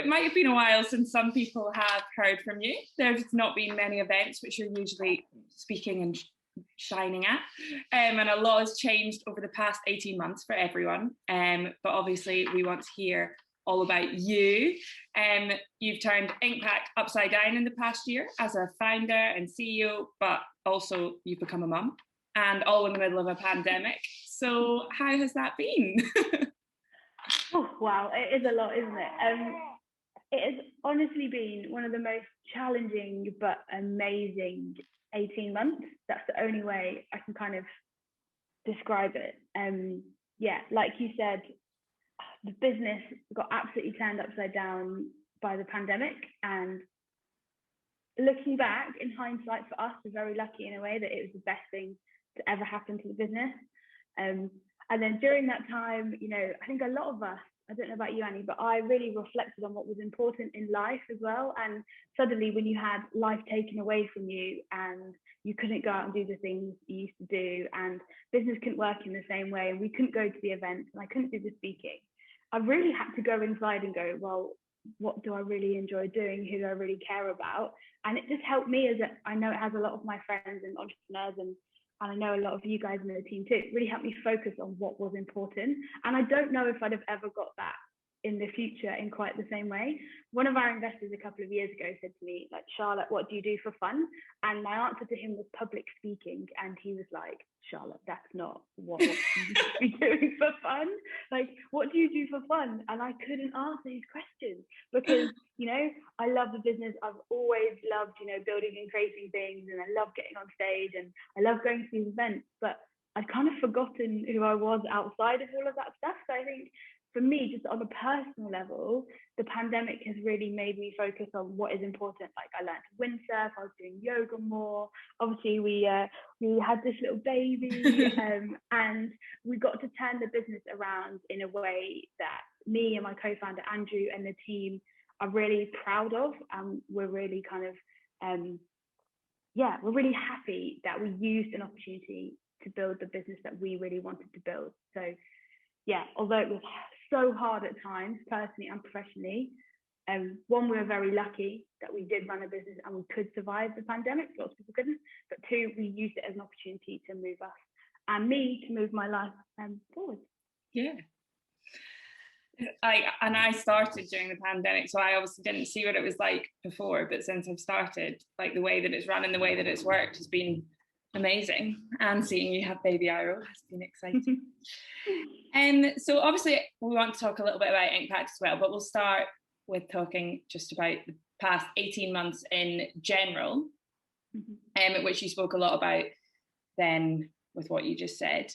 it might have been a while since some people have heard from you. There's not been many events which you're usually speaking and shining at, and a lot has changed over the past 18 months for everyone, but obviously we want to hear all about you. You've turned Inkpact upside down in the past year as a founder and CEO, but also you've become a mum, and all in the middle of a pandemic. So how has that been? Oh, wow, it is a lot, isn't it? It has honestly been one of the most challenging but amazing 18 months. That's the only way I can kind of describe it. Yeah, like you said, the business got absolutely turned upside down by the pandemic, and looking back in hindsight, for us, we're very lucky in a way that it was the best thing to ever happen to the business. And then during that time, you know, I think a lot of us, I don't know about you, Annie, but I really reflected on what was important in life as well. And suddenly when you had life taken away from you and you couldn't go out and do the things you used to do, and business couldn't work in the same way, and we couldn't go to the events and I couldn't do the speaking, I really had to go inside and go, well, what do I really enjoy doing? Who do I really care about? And it just helped me, as I know it has a lot of my friends and entrepreneurs, and I know a lot of you guys in the team too. It really helped me focus on what was important. And I don't know if I'd have ever got that in the future in quite the same way. One of our investors a couple of years ago said to me, like, Charlotte, what do you do for fun? And my answer to him was public speaking. And he was like, Charlotte, that's not what you should be doing for fun. Like, what do you do for fun? And I couldn't answer his question because, you know, I love the business. I've always loved, you know, building and creating things, and I love getting on stage, and I love going to these events, but I'd kind of forgotten who I was outside of all of that stuff. So I think for me, just on a personal level, the pandemic has really made me focus on what is important. Like, I learned to windsurf, I was doing yoga more. Obviously, we had this little baby, and we got to turn the business around in a way that me and my co-founder Andrew and the team are really proud of. We're really kind of, we're really happy that we used an opportunity to build the business that we really wanted to build. So yeah, although it was so hard at times, personally and professionally, one, we were very lucky that we did run a business and we could survive the pandemic. Lots of people couldn't. But two, we used it as an opportunity to move us and me to move my life forward. Yeah. I started during the pandemic, so I obviously didn't see what it was like before. But since I've started, like, the way that it's run and the way that it's worked has been amazing, and seeing you have baby Iro has been exciting. So obviously we want to talk a little bit about Inkpact as well, but we'll start with talking just about the past 18 months in general, which you spoke a lot about then with what you just said.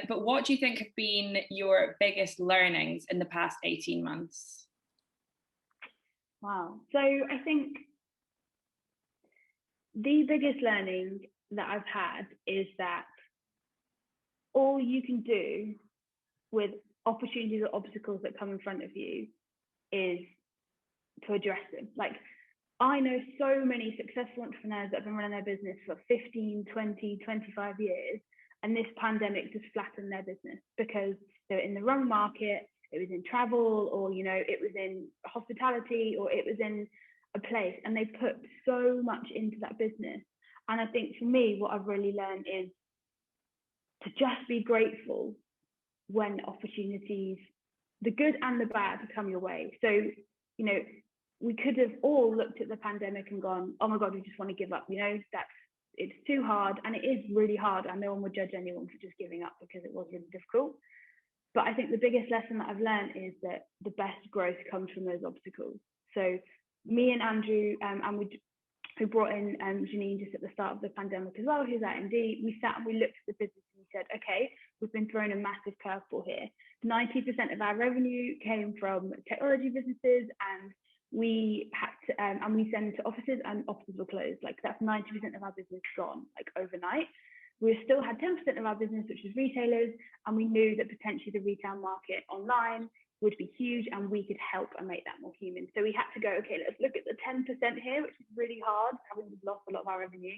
But what do you think have been your biggest learnings in the past 18 months? Wow. So I think the biggest learning that I've had is that all you can do with opportunities or obstacles that come in front of you is to address them. Like, I know so many successful entrepreneurs that have been running their business for 15, 20, 25 years, and this pandemic just flattened their business because they were in the wrong market. It was in travel, or, you know, it was in hospitality, or it was in a place, and they put so much into that business. And I think for me, what I've really learned is to just be grateful when opportunities, the good and the bad, come your way. So, you know, we could have all looked at the pandemic and gone, oh my God, we just want to give up. You know, it's too hard, and it is really hard, and no one would judge anyone for just giving up because it was really difficult. But I think the biggest lesson that I've learned is that the best growth comes from those obstacles. So me and Andrew, who brought in Janine just at the start of the pandemic as well, who's at MD, we sat and we looked at the business and we said, okay, we've been thrown a massive curveball here. 90% of our revenue came from technology businesses, and we had to, and we send to offices, and offices were closed. Like, that's 90% of our business gone, like, overnight. We still had 10% of our business, which was retailers, and we knew that potentially the retail market online would be huge, and we could help and make that more human. So we had to go, okay, let's look at the 10% here, which is really hard, having lost a lot of our revenue.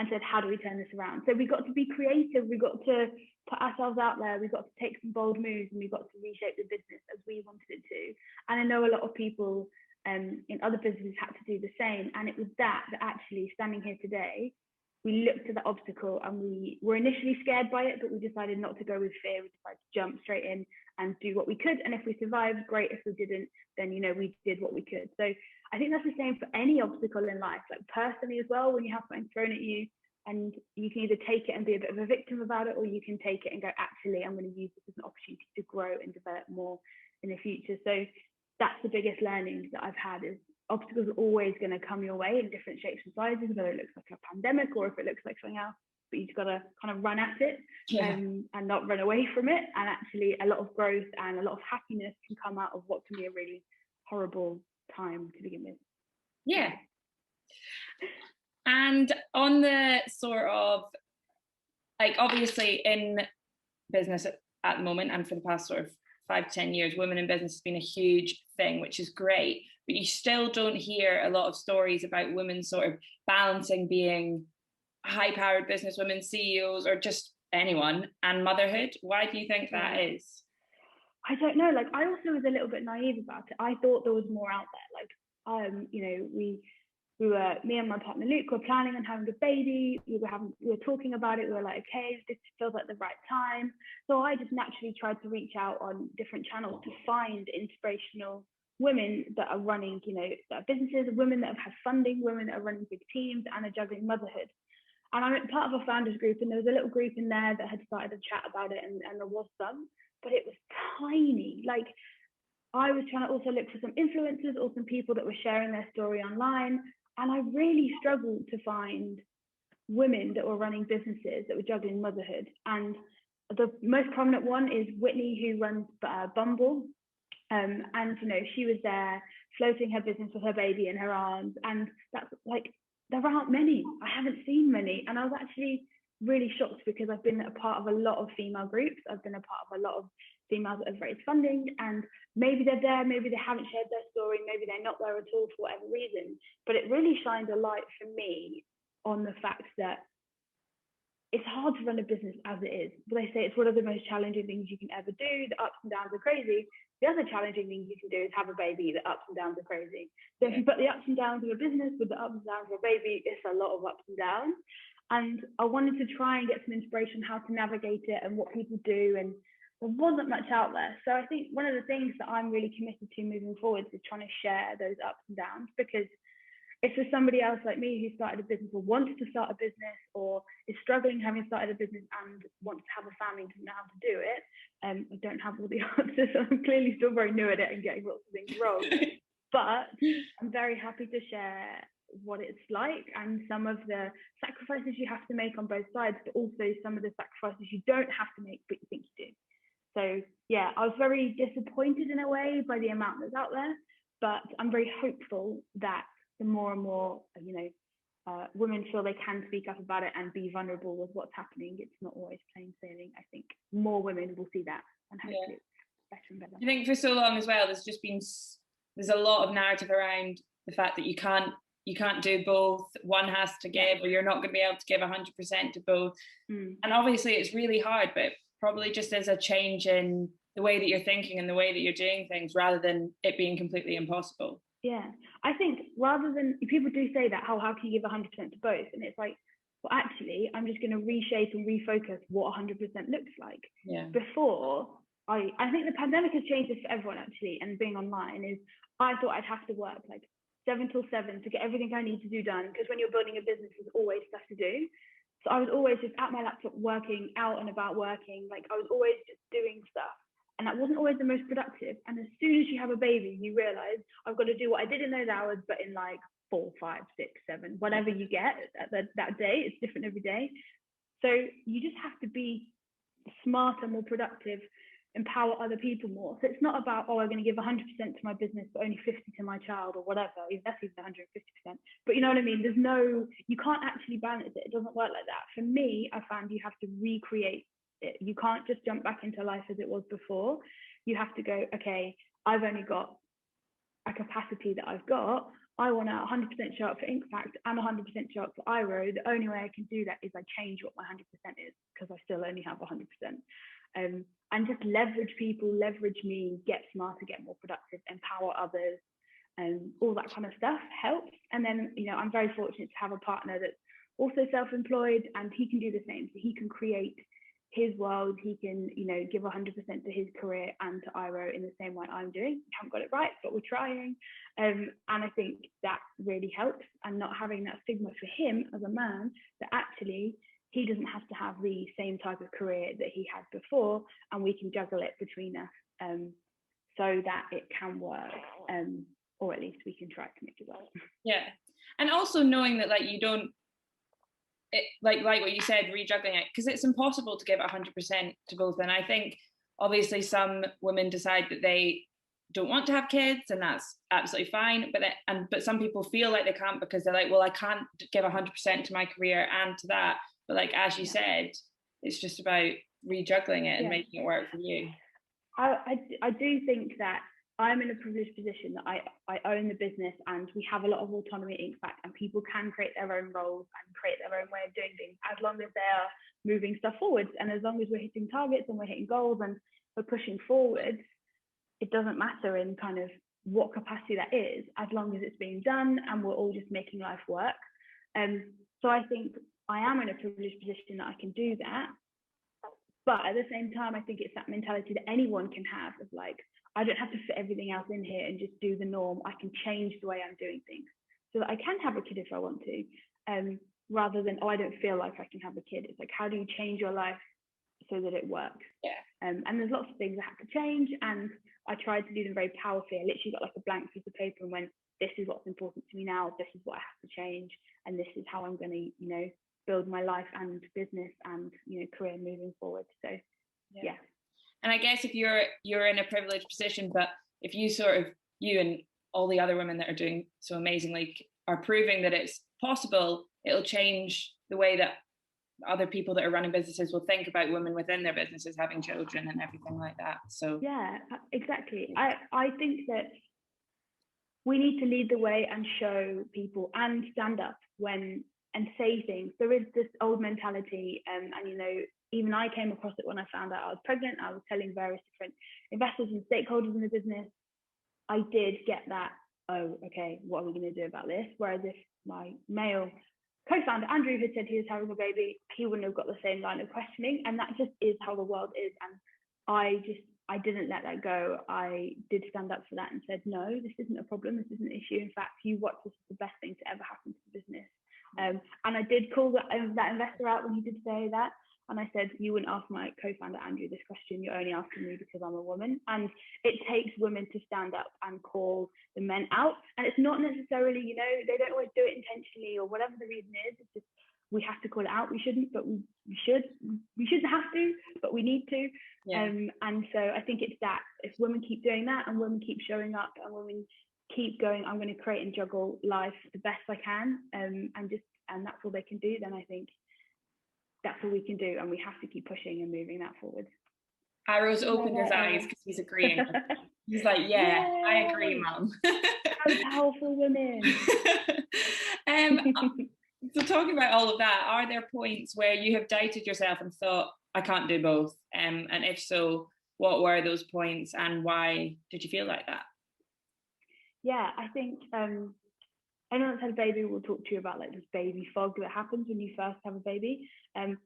and said, how do we turn this around? So we got to be creative. We got to put ourselves out there. We got to take some bold moves, and we got to reshape the business as we wanted it to. And I know a lot of people in other businesses had to do the same. And it was that actually, standing here today, we looked at the obstacle and we were initially scared by it, but we decided not to go with fear. We decided to jump straight in and do what we could. And if we survived, great. If we didn't, then, we did what we could. So I think that's the same for any obstacle in life, like personally as well, when you have something thrown at you, and you can either take it and be a bit of a victim about it, or you can take it and go, actually, I'm going to use this as an opportunity to grow and develop more in the future. So that's the biggest learning that I've had, is obstacles are always going to come your way in different shapes and sizes, whether it looks like a pandemic or if it looks like something else, but you've got to kind of run at it and not run away from it. And actually a lot of growth and a lot of happiness can come out of what can be a really horrible time to begin with. Yeah. And on the sort of, like, obviously in business at the moment, and for the past sort of 5 to 10 years, women in business has been a huge thing, which is great, but you still don't hear a lot of stories about women sort of balancing being high-powered businesswomen, CEOs, or just anyone, and motherhood. Why do you think that is? I don't know. Like, I also was a little bit naive about it. I thought there was more out there. Like, we were, me and my partner Luke were planning on having a baby. We were talking about it. We were like, okay, this feels like the right time. So I just naturally tried to reach out on different channels to find inspirational women that are running, that are businesses, women that have had funding, women that are running big teams and are juggling motherhood. And I'm part of a founders group, and there was a little group in there that had started a chat about it, and there was some, but it was tiny. Like, I was trying to also look for some influencers or some people that were sharing their story online. And I really struggled to find women that were running businesses that were juggling motherhood. And the most prominent one is Whitney, who runs Bumble. And, she was there floating her business with her baby in her arms. And that's like, there aren't many. I haven't seen many. And I was actually really shocked, because I've been a part of a lot of female groups. I've been a part of a lot of females that have raised funding, and maybe they're there, maybe they haven't shared their story, maybe they're not there at all for whatever reason. But it really shined a light for me on the fact that it's hard to run a business as it is. But they say it's one of the most challenging things you can ever do. The ups and downs are crazy. The other challenging thing you can do is have a baby. The ups and downs are crazy. So if you put the ups and downs of a business with the ups and downs of a baby, it's a lot of ups and downs. And I wanted to try and get some inspiration how to navigate it and what people do, and there wasn't much out there. So I think one of the things that I'm really committed to moving forward is trying to share those ups and downs, because if there's somebody else like me who started a business or wants to start a business, or is struggling having started a business and wants to have a family and doesn't know how to do it, I don't have all the answers. So I'm clearly still very new at it and getting lots of things wrong. But I'm very happy to share what it's like and some of the sacrifices you have to make on both sides, but also some of the sacrifices you don't have to make but you think you do. So yeah, I was very disappointed in a way by the amount that's out there, but I'm very hopeful that the more and more women feel they can speak up about it and be vulnerable with what's happening. It's not always plain sailing. I think more women will see that, and hopefully it's better and better. I think for so long as well, there's a lot of narrative around the fact that you can't do both. One has to give, or you're not going to be able to give 100% to both. And obviously it's really hard, but probably just as a change in the way that you're thinking and the way that you're doing things, rather than it being completely impossible. Yeah, I think rather than, people do say that, how can you give 100% to both? And it's like, well, actually, I'm just going to reshape and refocus what 100% looks like. Yeah. Before, I think the pandemic has changed this for everyone, actually, and being online is, I thought I'd have to work like 7 till 7 to get everything I need to do done, because when you're building a business, there's always stuff to do. So I was always just at my laptop working, out and about working, like I was always just doing stuff. And that wasn't always the most productive. And as soon as you have a baby, you realize I've got to do what I did in those hours, but in like 4, 5, 6, 7, whatever you get that day. It's different every day. So you just have to be smarter, more productive, empower other people more. So it's not about, I'm going to give 100% to my business, but only 50 to my child or whatever. That's even 150%. But you know what I mean? You can't actually balance it. It doesn't work like that. For me, I found you have to recreate it. You can't just jump back into life as it was before. You have to go, okay, I've only got a capacity that I've got. I want to 100% show up for Inkpact and 100% show up for IRO. The only way I can do that is I change what my 100% is, because I still only have 100%. And just leverage people, leverage me, get smarter, get more productive, empower others, and all that kind of stuff helps. And then, you know, I'm very fortunate to have a partner that's also self-employed, and he can do the same. So he can create his world, he can, you know, give 100% to his career and to IRO in the same way I'm doing. We haven't got it right, but we're trying. And I think that really helps, and not having that stigma for him as a man, that actually he doesn't have to have the same type of career that he had before, and we can juggle it between us, so that it can work, or at least we can try to make it work. Yeah. And also knowing that, like, you don't, like what you said, rejuggling it, because it's impossible to give 100% to both. And I think obviously some women decide that they don't want to have kids, and that's absolutely fine. But some people feel like they can't, because they're like, well, I can't give 100% to my career and to that. But like, as you said, it's just about rejuggling it and making it work for you. I do think that I'm in a privileged position that I own the business, and we have a lot of autonomy at Inkpact, and people can create their own roles and create their own way of doing things, as long as they are moving stuff forwards, and as long as we're hitting targets and we're hitting goals and we're pushing forwards. It doesn't matter in kind of what capacity that is, as long as it's being done and we're all just making life work. So I think I am in a privileged position that I can do that. But at the same time, I think it's that mentality that anyone can have of like, I don't have to fit everything else in here and just do the norm. I can change the way I'm doing things so that I can have a kid if I want to, rather than, oh, I don't feel like I can have a kid. It's like, how do you change your life so that it works? Yeah. And there's lots of things that have to change, and I tried to do them very powerfully. I literally got like a blank piece of paper and went, this is what's important to me now, this is what I have to change, and this is how I'm going to, you know, build my life and business and, you know, career moving forward. So yeah. And I guess if you're in a privileged position, but if you and all the other women that are doing so amazingly are proving that it's possible, it'll change the way that other people that are running businesses will think about women within their businesses having children and everything like that. So yeah, exactly. I think that we need to lead the way and show people and stand up when and say things. There is this old mentality, and you know, even I came across it when I found out I was pregnant. I was telling various different investors and stakeholders in the business. I did get that, oh, okay, what are we going to do about this? Whereas if my male co-founder Andrew had said he was having a baby, he wouldn't have got the same line of questioning. And that just is how the world is. And I didn't let that go. I did stand up for that and said, no, this isn't a problem. This isn't an issue. In fact, you watch, this is the best thing to ever happen to the business. And I did call that investor out when he did say that. And I said, you wouldn't ask my co-founder Andrew this question. You're only asking me because I'm a woman. And it takes women to stand up and call the men out. And it's not necessarily, you know, they don't always do it intentionally or whatever the reason is. It's just, we have to call it out. We shouldn't, but we should. We shouldn't have to, but we need to. Yeah. And so I think it's that if women keep doing that and women keep showing up and women keep going, I'm going to create and juggle life the best I can, and that's all they can do, then I think that's all we can do, and we have to keep pushing and moving that forward. Arrow's opened his eyes because he's agreeing. He's like, yeah, I agree, Mum. Powerful women. So talking about all of that, are there points where you have doubted yourself and thought, I can't do both? And if so, what were those points and why did you feel like that? Yeah, I think anyone that's had a baby will talk to you about like this baby fog that happens when you first have a baby. And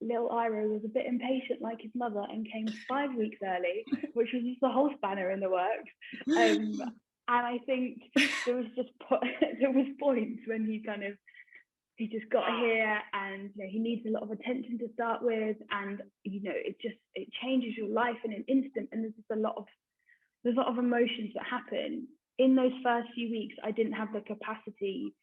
little Iro was a bit impatient like his mother and came 5 weeks early, which was just a whole spanner in the works. And I think there was points when he just got here, and you know, he needs a lot of attention to start with, and you know, it changes your life in an instant, and there's a lot of emotions that happen. In those first few weeks, I didn't have the capacity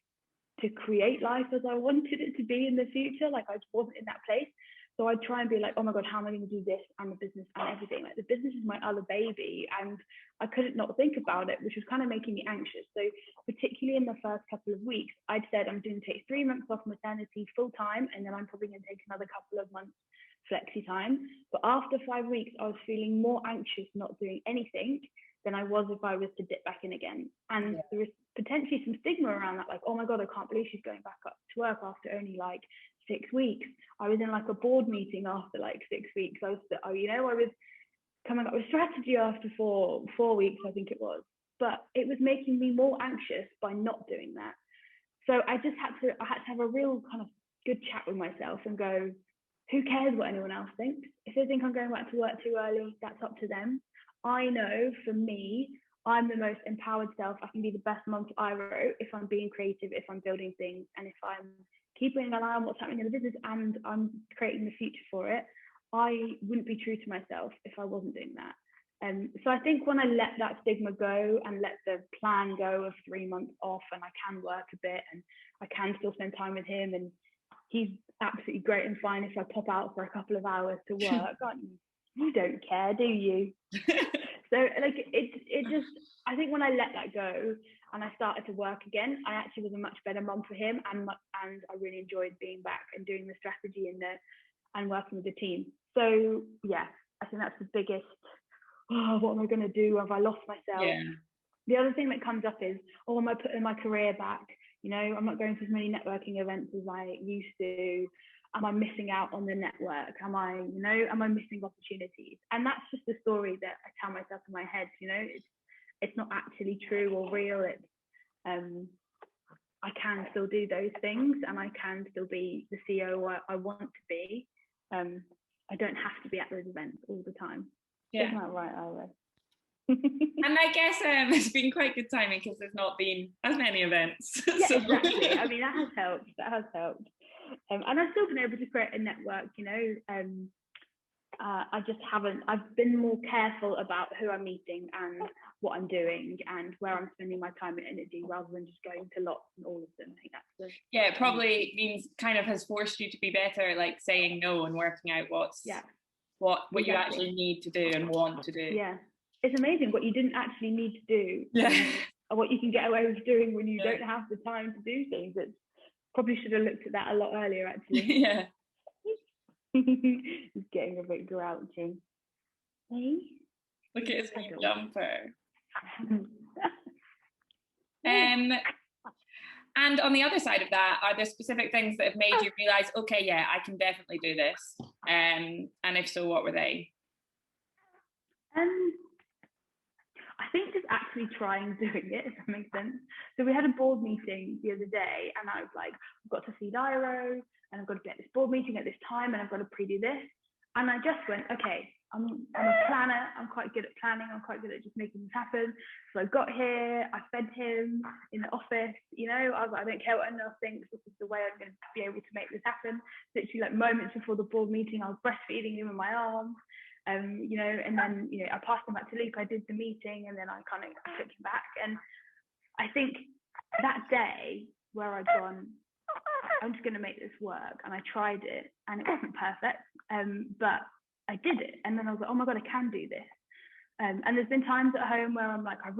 to create life as I wanted it to be in the future. Like, I just wasn't in that place. So I'd try and be like, oh my God, how am I going to do this and the business and everything? Like, the business is my other baby, and I couldn't not think about it, which was kind of making me anxious. So particularly in the first couple of weeks, I'd said I'm going to take 3 months off maternity full time, and then I'm probably going to take another couple of months flexi time. But after 5 weeks, I was feeling more anxious not doing anything than I was if I was to dip back in again. And there is potentially some stigma around that, like, oh my God, I can't believe she's going back up to work after only like 6 weeks. I was in like a board meeting after like 6 weeks. I was coming up with strategy after four weeks, I think it was. But it was making me more anxious by not doing that. So I had to have a real kind of good chat with myself and go, who cares what anyone else thinks? If they think I'm going back to work too early, that's up to them. I know for me, I'm the most empowered self. I can be the best mum to Iro if I'm being creative, if I'm building things, and if I'm keeping an eye on what's happening in the business and I'm creating the future for it. I wouldn't be true to myself if I wasn't doing that. So I think when I let that stigma go and let the plan go of 3 months off, and I can work a bit and I can still spend time with him, and he's absolutely great and fine if I pop out for a couple of hours to work. You don't care, do you? So like it just, I think when I let that go and I started to work again, I actually was a much better mum for him, and I really enjoyed being back and doing the strategy and working with the team. So yeah, I think that's the biggest, what am I going to do? Have I lost myself? Yeah. The other thing that comes up is, am I putting my career back? You know, I'm not going to as many networking events as I used to. Am I missing out on the network? Am I missing opportunities? And that's just the story that I tell myself in my head. You know, it's not actually true or real. It's I can still do those things, and I can still be the CEO I want to be. I don't have to be at those events all the time. Yeah. Isn't that right, Ira? And I guess it's been quite good timing because there's not been as many events. Yeah, So. exactly. I mean, that has helped. And I've still been able to create a network, you know. I just haven't, I've been more careful about who I'm meeting and what I'm doing and where I'm spending my time and energy, rather than just going to lots and all of them. I think that's yeah, it probably means kind of has forced you to be better, like saying no and working out what exactly. You actually need to do and want to do. Yeah, it's amazing what you didn't actually need to do. Yeah. And what you can get away with doing when you don't have the time to do things. It's probably should have looked at that a lot earlier, actually. Yeah. He's getting a bit grouchy. Hey? Look at his new jumper. And on the other side of that, are there specific things that have made you realise, okay, yeah, I can definitely do this? And if so, what were they? I think just actually trying doing it, if that makes sense. So we had a board meeting the other day, and I was like, I've got to feed Iro, and I've got to get this board meeting at this time, and I've got to pre-do this. And I just went, okay, I'm a planner. I'm quite good at planning. I'm quite good at just making this happen. So I got here, I fed him in the office, you know, I was like, I don't care what anyone else thinks, this is the way I'm going to be able to make this happen. Literally like moments before the board meeting, I was breastfeeding him in my arms. You know, and then, you know, I passed him back to Luke, I did the meeting, and then I took him back. And I think that day where I'd gone, I'm just going to make this work, and I tried it, and it wasn't perfect, but I did it. And then I was like, oh my God, I can do this. And there's been times at home where I'm like, I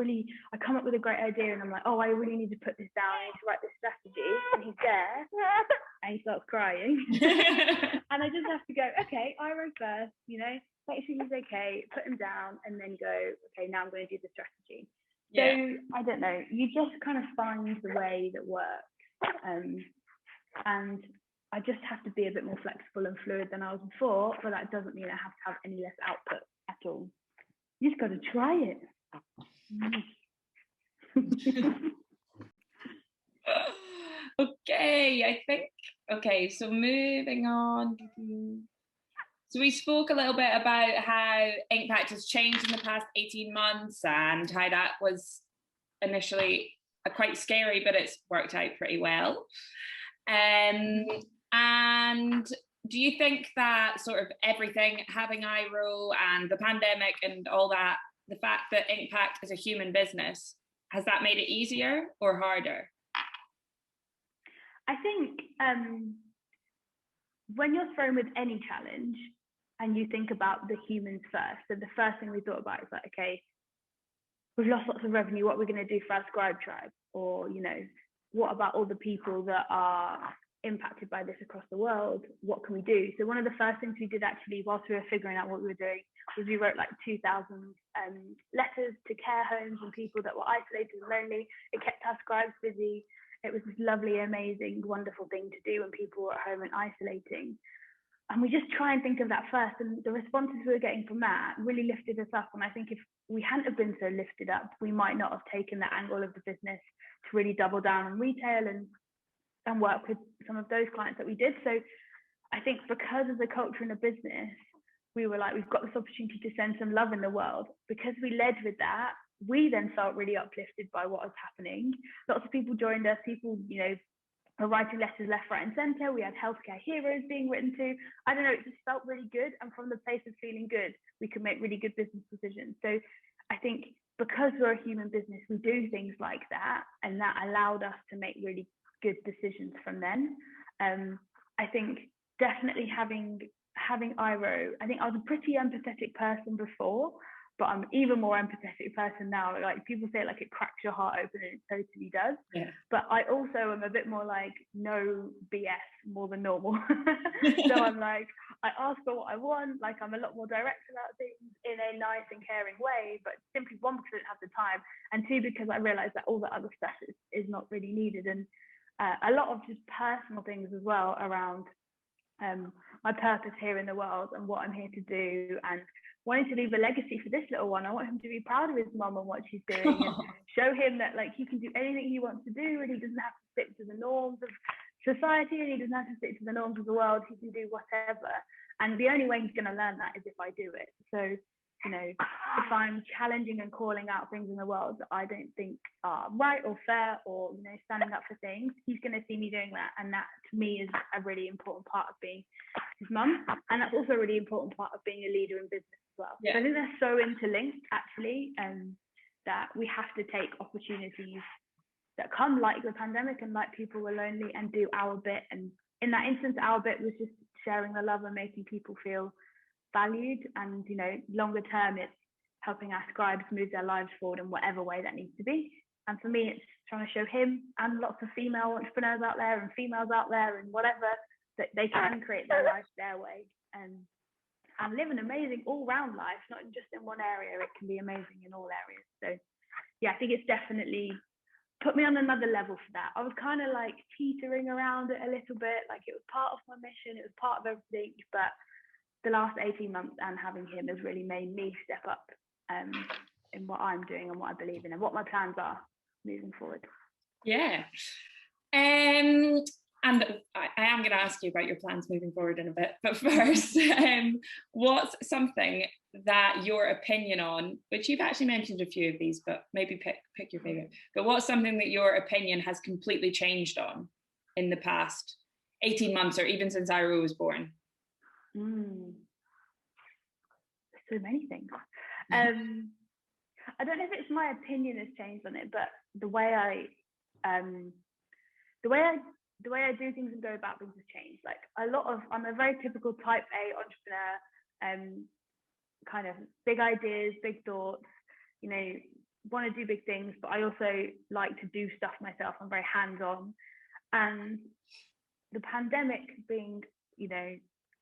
come up with a great idea, and I'm like, oh, I really need to put this down, I need to write this strategy, and he's there, and he starts crying. And I just have to go, okay, Iro first, you know, make sure he's okay, put him down, and then go, okay, now I'm going to do the strategy. Yeah. So I don't know, you just kind of find the way that works. And I just have to be a bit more flexible and fluid than I was before, but that doesn't mean I have to have any less output at all. You just got to try it. Okay, so moving on. So we spoke a little bit about how Inkpact has changed in the past 18 months and how that was initially quite scary, but it's worked out pretty well. And do you think that sort of everything, having Iro and the pandemic and all that, the fact that Inkpact is a human business, has that made it easier or harder? I think when you're thrown with any challenge and you think about the humans first, so the first thing we thought about is like, okay, we've lost lots of revenue, what are we going to do for our Scribe tribe? Or, you know, what about all the people that are impacted by this across the world. What can we do? So one of the first things we did actually, whilst we were figuring out what we were doing, was we wrote like 2,000 letters to care homes and people that were isolated and lonely. It kept our scribes busy. It was this lovely, amazing, wonderful thing to do when people were at home and isolating. And we just try and think of that first. And the responses we were getting from that really lifted us up. And I think if we hadn't have been so lifted up, we might not have taken that angle of the business to really double down on retail and work with some of those clients that we did. So I think because of the culture in the business, we were like, we've got this opportunity to send some love in the world. Because we led with that, we then felt really uplifted by what was happening. Lots of people joined us. People, were writing letters left, right, and centre. We had healthcare heroes being written to. I don't know, it just felt really good. And from the place of feeling good, we could make really good business decisions. So I think because we're a human business, we do things like that. And that allowed us to make really good decisions from then. I think definitely having Iro, I think I was a pretty empathetic person before, but I'm an even more empathetic person now. Like people say, like it cracks your heart open, and it totally does. Yeah. But I also am a bit more like no BS more than normal. So I'm like, I ask for what I want. Like I'm a lot more direct about things in a nice and caring way. But simply one, because I don't have the time, and two, because I realised that all the other stuff is not really needed. And a lot of just personal things as well around my purpose here in the world and what I'm here to do, and wanting to leave a legacy for this little one. I want him to be proud of his mum and what she's doing, and show him that like he can do anything he wants to do, and he doesn't have to stick to the norms of society, and he doesn't have to stick to the norms of the world. He can do whatever, and the only way he's going to learn that is if I do it. So if I'm challenging and calling out things in the world that I don't think are right or fair, or standing up for things, he's going to see me doing that, and that to me is a really important part of being his mum, and that's also a really important part of being a leader in business as well. Yeah. So I think they're so interlinked actually, that we have to take opportunities that come like the pandemic and like people were lonely and do our bit. And in that instance, our bit was just sharing the love and making people feel valued, and longer term it's helping our scribes move their lives forward in whatever way that needs to be. And for me, it's trying to show him and lots of female entrepreneurs out there and females out there and whatever, that they can create their life their way and live an amazing all-round life, not just in one area. It can be amazing in all areas. So yeah, I think it's definitely put me on another level for that. I was kind of like teetering around it a little bit, like it was part of my mission, it was part of everything, but the last 18 months and having him has really made me step up in what I'm doing and what I believe in and what my plans are moving forward. Yeah. And I am going to ask you about your plans moving forward in a bit, but first, what's something that your opinion on, which you've actually mentioned a few of these, but maybe pick your favorite, but what's something that your opinion has completely changed on in the past 18 months or even since Iro was born? So many things. I don't know if it's my opinion has changed on it, but the way I do things and go about things has changed. Like I'm a very typical type A entrepreneur, kind of big ideas, big thoughts, want to do big things, but I also like to do stuff myself. I'm very hands-on, and the pandemic being,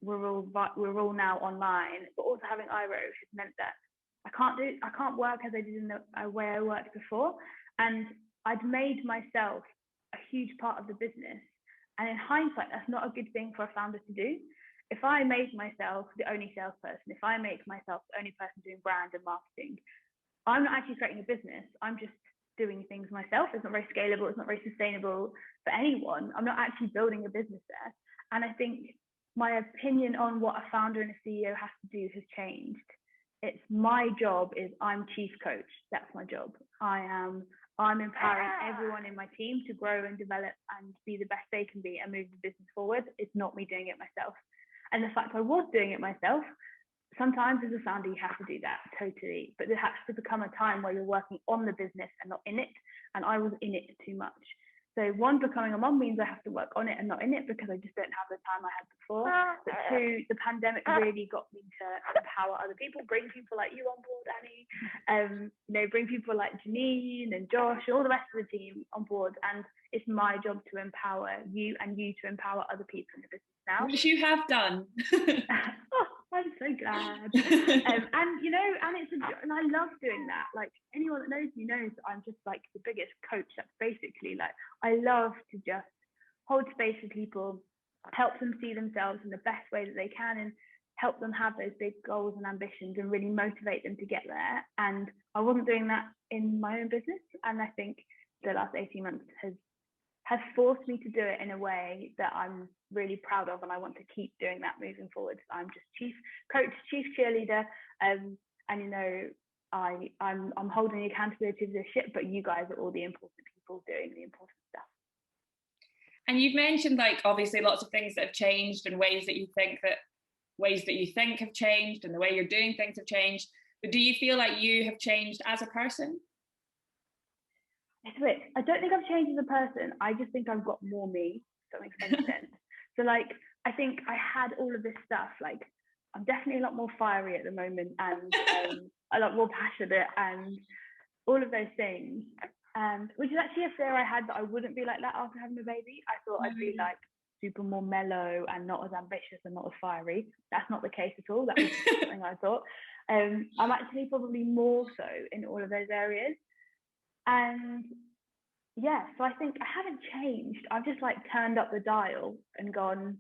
we're all now online, but also having Iro has meant that I can't work as I did in the way I worked before. And I'd made myself a huge part of the business. And in hindsight, that's not a good thing for a founder to do. If I make myself the only salesperson, if I make myself the only person doing brand and marketing, I'm not actually creating a business. I'm just doing things myself. It's not very scalable. It's not very sustainable for anyone. I'm not actually building a business there. And I think my opinion on what a founder and a CEO has to do has changed. It's my job is I'm chief coach. That's my job. I'm empowering everyone in my team to grow and develop and be the best they can be and move the business forward. It's not me doing it myself. And the fact I was doing it myself, sometimes as a founder, you have to do that totally. But there has to become a time where you're working on the business and not in it. And I was in it too much. So one, becoming a mum means I have to work on it and not in it, because I just don't have the time I had before. But two, the pandemic really got me to empower other people, bring people like you on board, Annie, bring people like Janine and Josh, all the rest of the team on board. And it's my job to empower you, and you to empower other people in the business now. Which you have done. Oh, I'm so glad. And it's and I love doing that. Like, anyone that knows me knows that I'm just like the biggest coach. That's basically like, I love to just hold space for people, help them see themselves in the best way that they can, and help them have those big goals and ambitions and really motivate them to get there. And I wasn't doing that in my own business, and I think the last 18 months has forced me to do it in a way that I'm really proud of, and I want to keep doing that moving forward. I'm just chief coach, chief cheerleader, and I'm holding the accountability of this shit, but you guys are all the important people doing the important stuff. And you've mentioned, like, obviously lots of things that have changed, and ways that you think have changed, and the way you're doing things have changed. But do you feel like you have changed as a person? It's weird. I don't think I've changed as a person. I just think I've got more me, if that makes any sense. So, like, I think I had all of this stuff. Like, I'm definitely a lot more fiery at the moment, and a lot more passionate, and all of those things. Which is actually a fear I had, that I wouldn't be like that after having a baby. I thought I'd be like super more mellow and not as ambitious and not as fiery. That's not the case at all. That was something I thought. I'm actually probably more so in all of those areas. And yeah, so I think I haven't changed. I've just like turned up the dial and gone,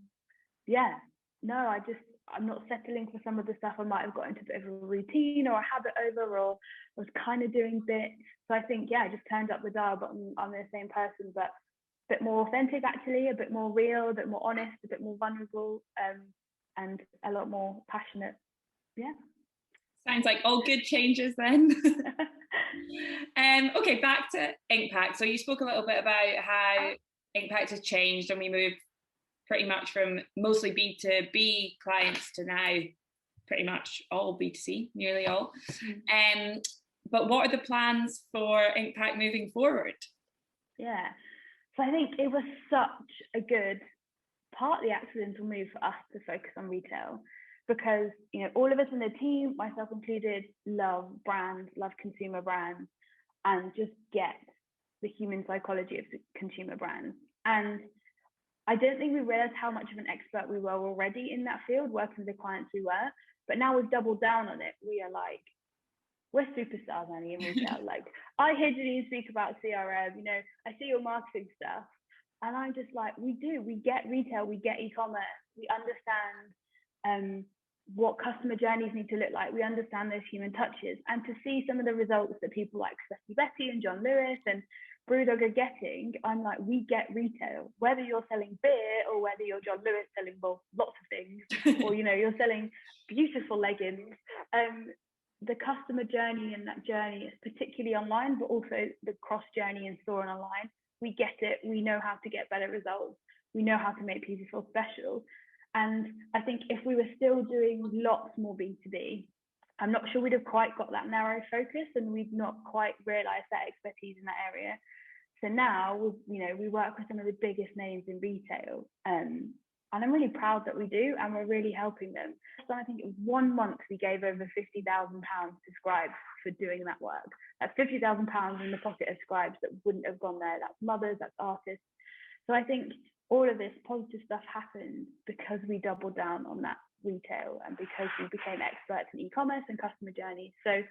yeah, no, I'm not settling for some of the stuff I might have got into a bit of a routine or a habit over, or I was kind of doing bits. So I think, yeah, I just turned up the dial, but I'm the same person, but a bit more authentic, actually, a bit more real, a bit more honest, a bit more vulnerable, and a lot more passionate. Yeah. Sounds like all good changes then. Okay, back to Inkpact. So you spoke a little bit about how Inkpact has changed, and we moved pretty much from mostly B2B clients to now pretty much all B2C, nearly all. But what are the plans for Inkpact moving forward? Yeah, so I think it was such a good, partly accidental move for us to focus on retail, because all of us in the team, myself included, love brands, love consumer brands, and just get the human psychology of the consumer brands. And I don't think we realized how much of an expert we were already in that field, working with the clients we were. But now we've doubled down on it. We are like, we're superstars, Annie, in retail. Like, I hear Janine speak about CRM, I see your marketing stuff, and I'm just like, we get retail, we get e-commerce, we understand what customer journeys need to look like. We understand those human touches, and to see some of the results that people like Sweaty Betty and John Lewis and Brewdog are getting, I'm like, we get retail, whether you're selling beer or whether you're John Lewis selling lots of things, or you're selling beautiful leggings. The customer journey, and that journey is particularly online, but also the cross journey in store and online. We get it. We know how to get better results. We know how to make people feel special. And I think if we were still doing lots more B2B, I'm not sure we'd have quite got that narrow focus, and we've not quite realised that expertise in that area. So now, we work with some of the biggest names in retail, and I'm really proud that we do, and we're really helping them. So I think in 1 month we gave over £50,000 to scribes for doing that work. That's £50,000 in the pocket of scribes that wouldn't have gone there. That's mothers, that's artists. So I think all of this positive stuff happened because we doubled down on that retail, and because we became experts in e-commerce and customer journeys. So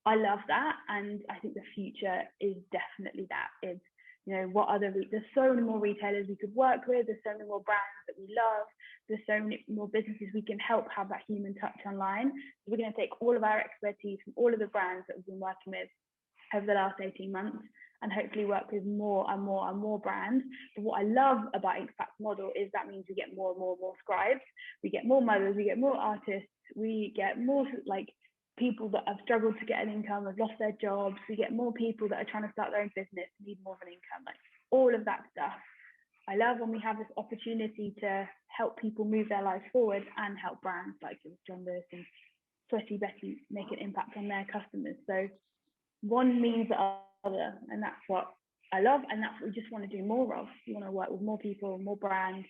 I love that, and I think the future is definitely that. It's, there's so many more retailers we could work with, there's so many more brands that we love, there's so many more businesses we can help have that human touch online. We're going to take all of our expertise from all of the brands that we've been working with over the last 18 months, and hopefully work with more and more and more brands. But what I love about Inkpact's model is that means we get more and more and more scribes, we get more mothers, we get more artists, we get more like people that have struggled to get an income, have lost their jobs, we get more people that are trying to start their own business, need more of an income, like all of that stuff. I love when we have this opportunity to help people move their lives forward, and help brands like John Lewis and Sweaty Betty make an impact on their customers. So one means the other, and that's what I love, and that's what we just want to do more of. We want to work with more people, more brands,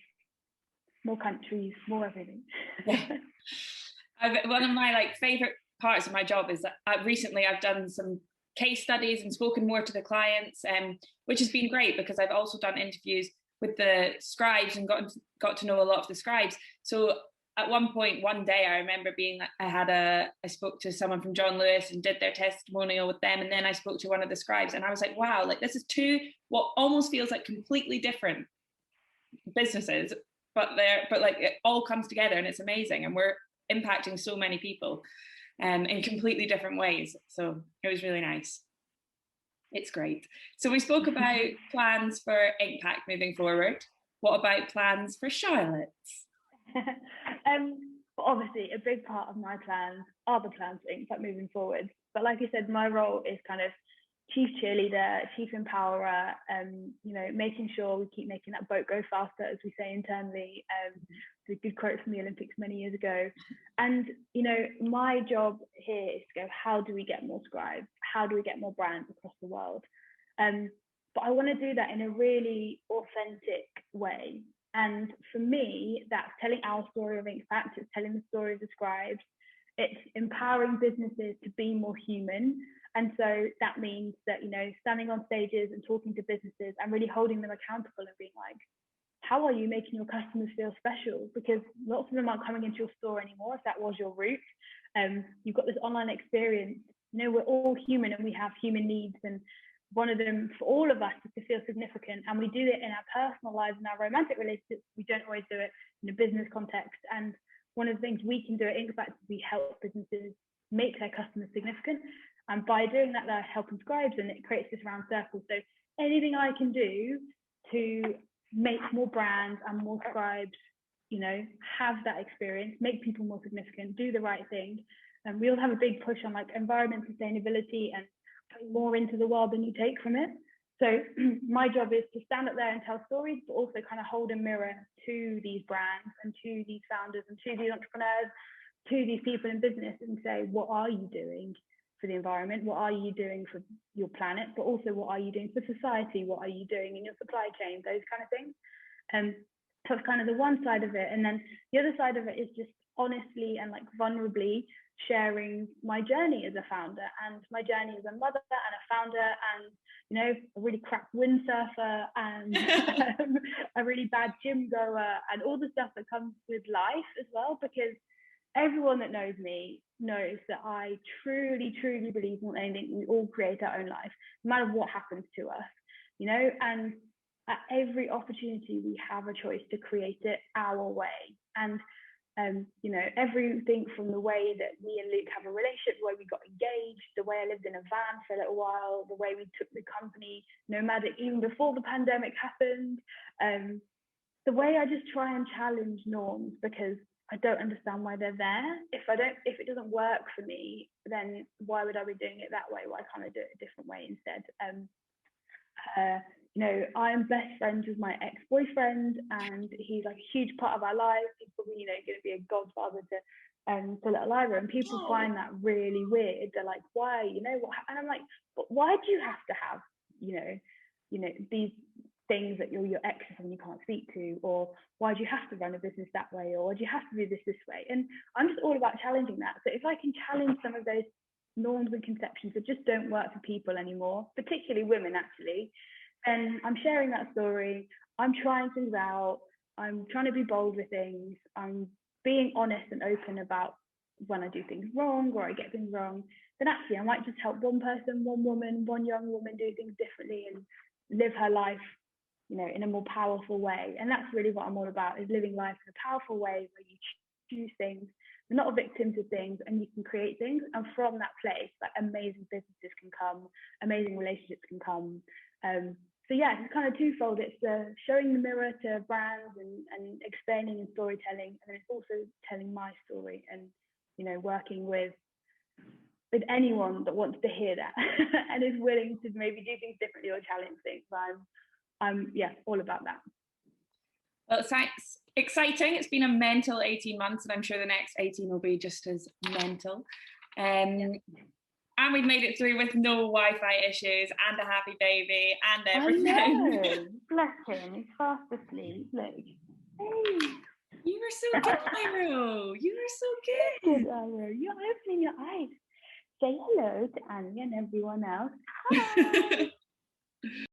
more countries, more everything. One of my favorite parts of my job is that recently I've done some case studies and spoken more to the clients, which has been great because I've also done interviews with the scribes and got to know a lot of the scribes. So at one point, one day, I remember I spoke to someone from John Lewis and did their testimonial with them, and then I spoke to one of the scribes, and I was like, wow, this is two what almost feels like completely different businesses, but it all comes together, and it's amazing, and we're impacting so many people in completely different ways. So it was really nice. It's great. So we spoke about plans for Inkpact moving forward. What about plans for Charlotte's? Obviously, a big part of my plans are the plans for Inkpact moving forward. But like I said, my role is kind of chief cheerleader, chief empowerer, making sure we keep making that boat go faster, as we say internally. It's a good quote from the Olympics many years ago. And, my job here is to go, how do we get more scribes? How do we get more brands across the world? But I want to do that in a really authentic way. And for me, that's telling our story of Inkpact, it's telling the story of the scribes, it's empowering businesses to be more human. And so that means that, standing on stages and talking to businesses and really holding them accountable and being like, how are you making your customers feel special? Because lots of them aren't coming into your store anymore, if that was your route. You've got this online experience. We're all human and we have human needs. And one of them for all of us is to feel significant. And we do it in our personal lives and our romantic relationships. We don't always do it in a business context. And one of the things we can do at Inkpact is we help businesses make their customers significant. And by doing that, they're helping scribes, and it creates this round circle. So anything I can do to make more brands and more scribes, have that experience, make people more significant, do the right thing. And we also have a big push on environment sustainability and putting more into the world than you take from it. So my job is to stand up there and tell stories, but also kind of hold a mirror to these brands and to these founders and to these entrepreneurs, to these people in business, and say, what are you doing for the environment? What are you doing for your planet? But also, what are you doing for society? What are you doing in your supply chain? Those kind of things. So it's kind of the one side of it. And then the other side of it is just honestly and vulnerably sharing my journey as a founder and my journey as a mother and a founder and, a really crap windsurfer and a really bad gym goer and all the stuff that comes with life as well, because everyone that knows me knows that I truly, truly believe more than anything, we all create our own life, no matter what happens to us, and at every opportunity we have a choice to create it our way. And everything from the way that me and Luke have a relationship, the way we got engaged, the way I lived in a van for a little while, the way we took the company nomadic even before the pandemic happened, the way I just try and challenge norms, because I don't understand why they're there. If it doesn't work for me, then why would I be doing it that way? Why can't I do it a different way instead? I am best friends with my ex-boyfriend, and he's a huge part of our lives. He's probably, going to be a godfather to little Ira, and people find that really weird. They're like, why? What? And I'm like, but why do you have to have, these things that your ex is someone you can't speak to, or why do you have to run a business that way, or do you have to do this way? And I'm just all about challenging that. So if I can challenge some of those norms and conceptions that just don't work for people anymore, particularly women actually, then I'm sharing that story. I'm trying things out. I'm trying to be bold with things. I'm being honest and open about when I do things wrong or I get things wrong. Then actually I might just help one person, one woman, one young woman do things differently and live her life, in a more powerful way. And that's really what I'm all about, is living life in a powerful way where you choose things, you're not a victim to things, and you can create things. And from that place, amazing businesses can come, amazing relationships can come. So yeah, it's kind of twofold. It's showing the mirror to brands and explaining and storytelling, and then it's also telling my story and working with anyone that wants to hear that and is willing to maybe do things differently or challenge things. I'm all about that. Well, it sounds exciting. It's been a mental 18 months, and I'm sure the next 18 will be just as mental. And we've made it through with no Wi-Fi issues and a happy baby and I everything. know. Bless him. He's fast asleep. Look. Hey. You were so good, Iro. You were so Good, Iro. You're opening your eyes. Say hello to Annie and everyone else. Hi. good.